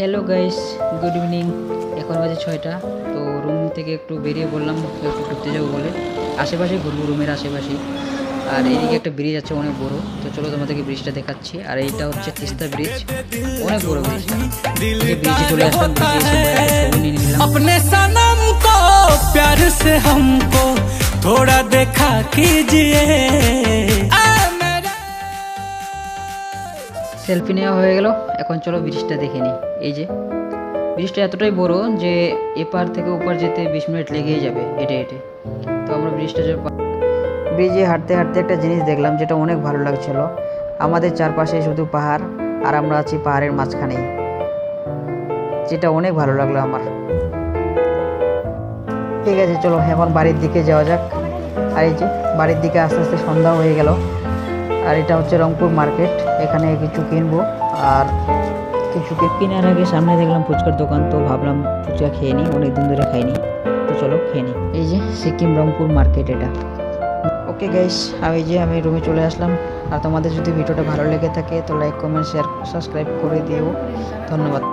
Hello guys, good evening. এখন বাজে 6টা। তো রুম থেকে একটু বেরিয়ে বললাম একটু ঘুরতে যাবো বলে, আশেপাশে ঘুরবো, রুমের আশেপাশে। আর এইদিকে একটা ব্রিজ আছে অনেক বড়, তো চলো তোমাদেরকে ব্রিজটা দেখাচ্ছি। আর এইটা হচ্ছে তিস্তা ব্রিজ, অনেক বড় ব্রিজটা। এই যে ব্রিজে চলে আসলাম, ব্রিজে এসে আমরা একটা ছবি নিয়ে নিলাম। अपने सनम को प्यार से हमको थोड़ा देखा कीजिए। সেলফি নেওয়া হয়ে গেল, এখন চলো ব্রিজটা দেখে নিই। এই যে ব্রিজটা এতটাই বড় যে এপার থেকে ওপার যেতে 20 মিনিট লেগেই যাবে হেঁটে হেঁটে। তো আমরা ব্রিজে হাঁটতে হাঁটতে একটা জিনিস দেখলাম যেটা অনেক ভালো লাগছিল। আমাদের চারপাশে শুধু পাহাড়, আর আমরা আছি পাহাড়ের মাঝখানেই, যেটা অনেক ভালো লাগলো আমার। ঠিক আছে, চলো এখন বাড়ির দিকে যাওয়া যাক। আর এই যে বাড়ির দিকে আস্তে আস্তে সন্ধ্যা হয়ে গেল। আর এটা হচ্ছে রংপুর মার্কেট, এখানে কিছু কিনবো। আর কিছু কেনার আগে সামনে দেখলাম ফুচকার দোকান, তো ভাবলাম ফুচকা খেয়ে নিই, অনেকদিন ধরে খাইনি, তো চলো খেয়ে নিই। এই যে সিকিম রংপুর মার্কেট এটা। ওকে গাইস, আমি রুমে চলে আসলাম। আর তোমাদের যদি ভিডিওটা ভালো লেগে থাকে তো লাইক, কমেন্ট, শেয়ার, সাবস্ক্রাইব করে দিও। ধন্যবাদ।